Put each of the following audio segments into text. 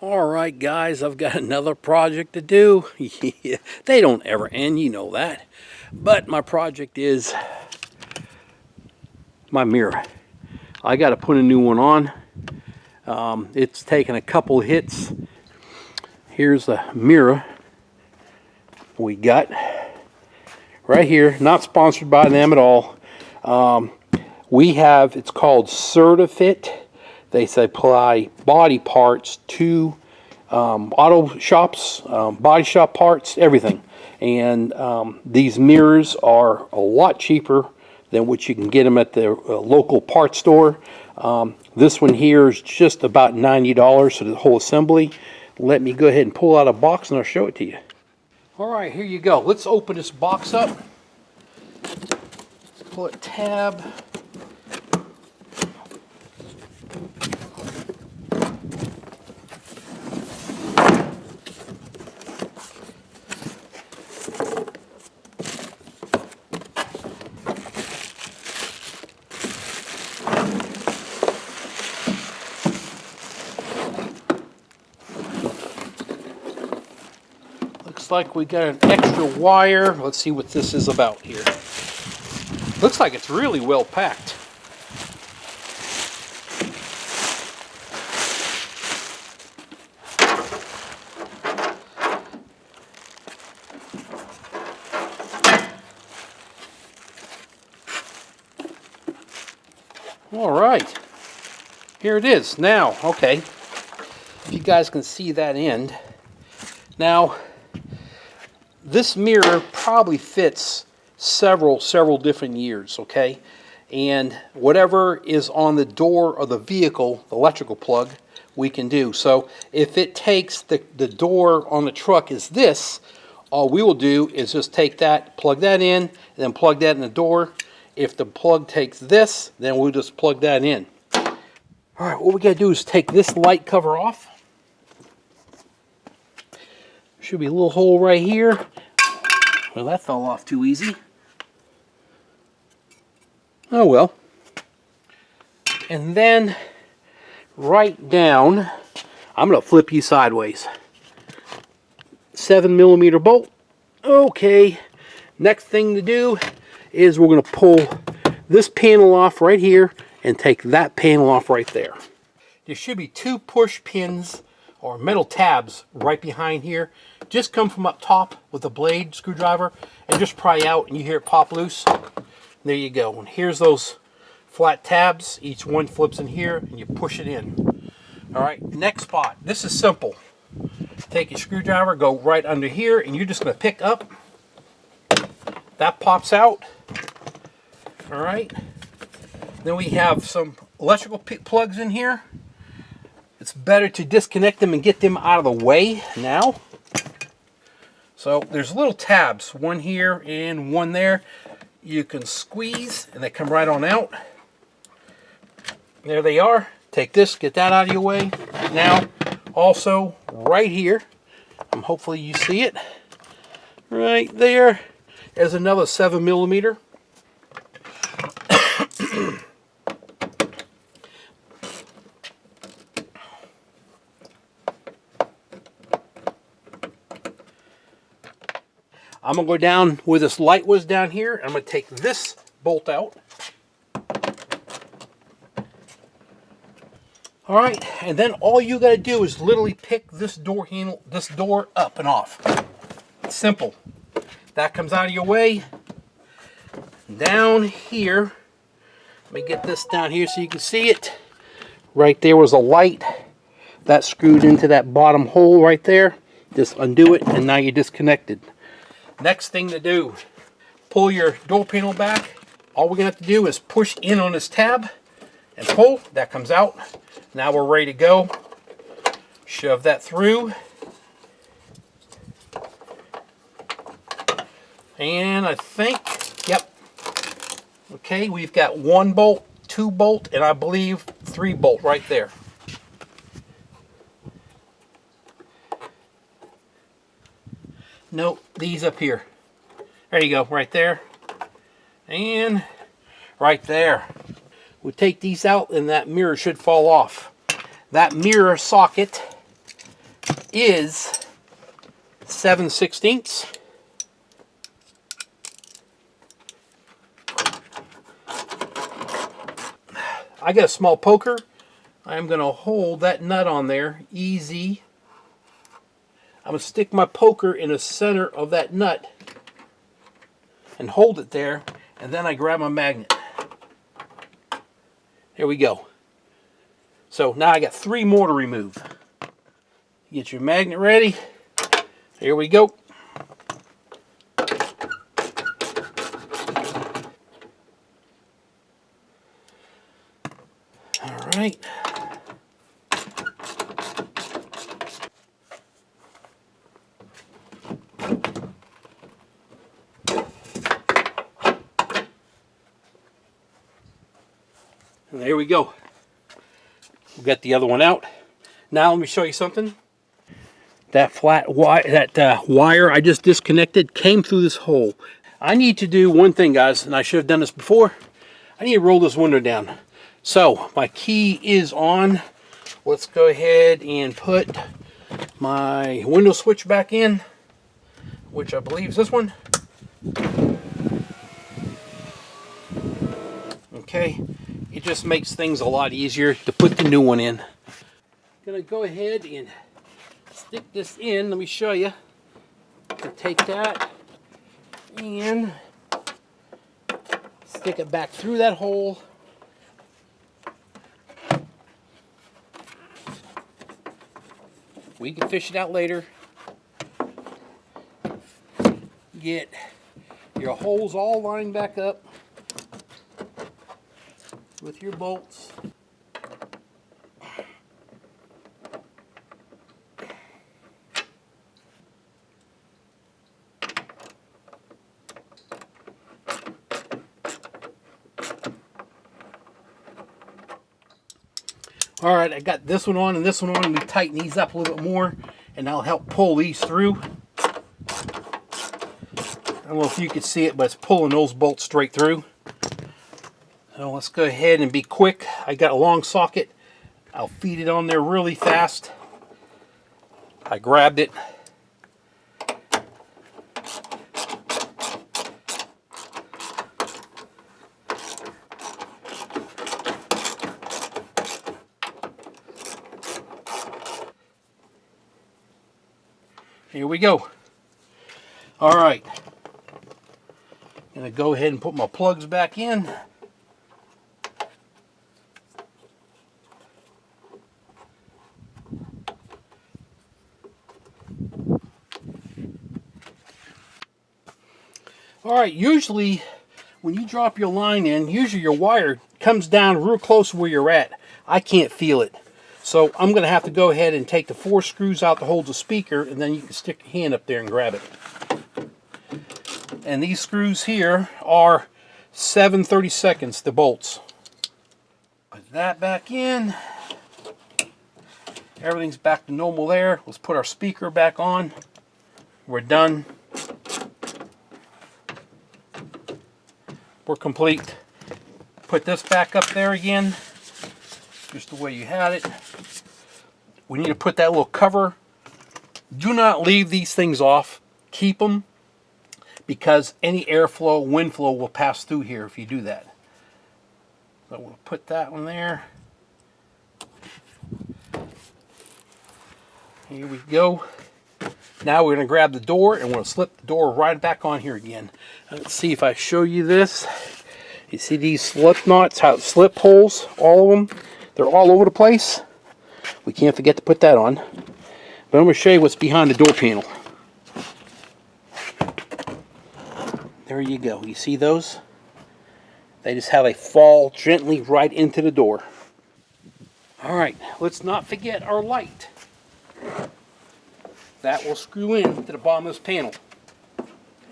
Alright guys, I've got another project to do. Yeah, they don't ever end, you know that. But my project is my mirror. I got to put a new one on. It's taken a couple hits. Here's the mirror we got right here. Not sponsored by them at all. It's called CertaFit. They supply body parts to auto shops, body shop parts, everything. And these mirrors are a lot cheaper than what you can get them at the local parts store. This one here is just about $90 for the whole assembly. Let me go ahead and pull out a box and I'll show it to you. Alright, here you go. Let's open this box up. Pull it tab. Looks like we got an extra wire. Let's see what this is about here. Looks like it's really well packed. All right, here it is. Now, okay, if you guys can see that end. Now, this mirror probably fits several different years, okay? And whatever is on the door of the vehicle, the electrical plug, we can do. So if it takes the door on the truck is this, all we will do is just take that, plug that in, and then plug that in the door. If the plug takes this, then we'll just plug that in. All right, what we gotta do is take this light cover off. Should be a little hole right here. Well, that fell off too easy. Oh well. And then right down, I'm going to flip you sideways. 7mm bolt. Okay. Next thing to do is we're going to pull this panel off right here and take that panel off right there. There should be 2 push pins or metal tabs right behind here. Just come from up top with a blade screwdriver and just pry out and you hear it pop loose. There you go. And here's those flat tabs. Each one flips in here and you push it in. All right, next spot. This is simple. Take your screwdriver, go right under here, and you're just going to pick up. That pops out. All right. Then we have some electrical plugs in here. It's better to disconnect them and get them out of the way now. So there's little tabs, one here and one there. You can squeeze and they come right on out. There they are. Take this, get that out of your way. Now, also right here, hopefully you see it. Right there is another 7mm. I'm going to go down where this light was down here. I'm going to take this bolt out. All right, and then all you got to do is literally pick this door handle, this door up and off. It's simple. That comes out of your way. Down here, let me get this down here so you can see it. Right there was a light that screwed into that bottom hole right there. Just undo it, and now you're disconnected. Next thing to do, pull your door panel back. All we're going to have to do is push in on this tab and pull. That comes out. Now we're ready to go. Shove that through. And I think, yep. Okay, we've got 1 bolt, 2 bolt, and I believe 3 bolt right there. Nope, these up here. There you go, right there. And right there. We take these out and that mirror should fall off. That mirror socket is 7/16. I got a small poker. I'm going to hold that nut on there, easy. I'm going to stick my poker in the center of that nut and hold it there, and then I grab my magnet. There we go. So now I got 3 more to remove. Get your magnet ready. Here we go. All right. And there we go. We'll get the other one out. Now let me show you something. That flat wire, wire I just disconnected came through this hole. I need to do one thing, guys, and I should have done this before. I need to roll this window down. So my key is on. Let's go ahead and put my window switch back in, which I believe is this one. Okay, it just makes things a lot easier to put the new one in. I'm gonna go ahead and stick this in. Let me show you. Take that and stick it back through that hole. We can fish it out later. Get your holes all lined back up with your bolts. All right, I got this one on and this one on, and we tighten these up a little bit more, and that'll help pull these through. I don't know if you can see it, but it's pulling those bolts straight through. So let's go ahead and be quick. I got a long socket. I'll feed it on there really fast. I grabbed it. Here we go. All right. I'm going to go ahead and put my plugs back in. All right, usually when you drop your line in, usually your wire comes down real close to where you're at. I can't feel it. So I'm going to have to go ahead and take the 4 screws out to hold the speaker, and then you can stick your hand up there and grab it. And these screws here are 7/32, the bolts. Put that back in. Everything's back to normal there. Let's put our speaker back on. We're done. We're complete. Put this back up there again, just the way you had it. We need to put that little cover. Do not leave these things off. Keep them, because any airflow, wind flow will pass through here if you do that. So we'll put that one there. Here we go. Now we're going to grab the door and we're going to slip the door right back on here again. Let's see if I show you this. You see these slip knots, how slip holes, all of them, they're all over the place. We can't forget to put that on. But I'm going to show you what's behind the door panel. There you go. You see those? They just have a fall gently right into the door. All right, let's not forget our light. That will screw in to the bottom of this panel.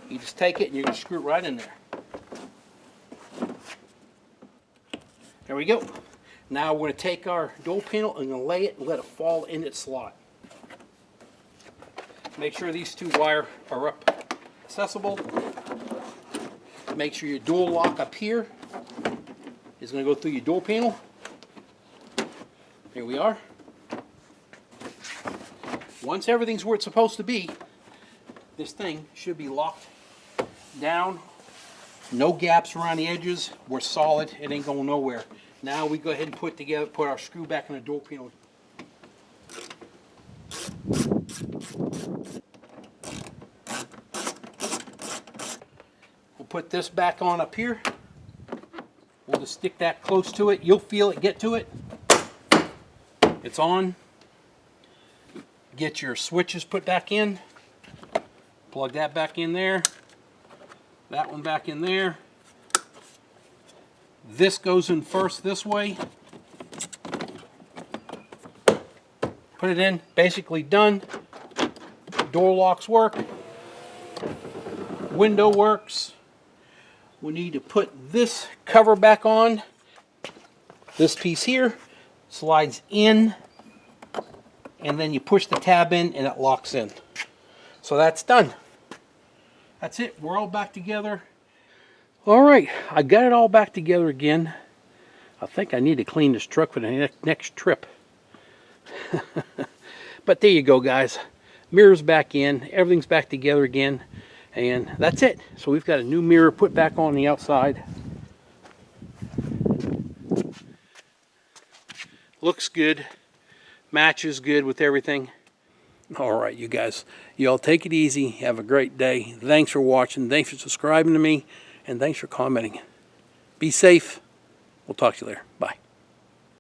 You just take it and you can screw it right in there. There we go. Now we're going to take our door panel and going to lay it and let it fall in its slot. Make sure these 2 wires are up accessible. Make sure your door lock up here is going to go through your door panel. Here we are. once everything's where it's supposed to be, this thing should be locked down. No gaps around the edges. We're solid. It ain't going nowhere. Now we go ahead and put our screw back in the door panel. We'll put this back on up here. We'll just stick that close to it. You'll feel it get to it. It's on. Get your switches put back in. Plug that back in there. That one back in there. This goes in first this way. Put it in. Basically done. Door locks work. Window works. We need to put this cover back on. This piece here slides in, and then you push the tab in and it locks in. So that's done. That's it. We're all back together. All right, I got it all back together again. I think I need to clean this truck for the next trip. But there you go, guys. Mirror's back in. Everything's back together again. And that's it. So we've got a new mirror put back on the outside. Looks good. Matches good with everything. All right, you guys. Y'all take it easy. Have a great day. Thanks for watching. Thanks for subscribing to me. And thanks for commenting. Be safe. We'll talk to you later. Bye.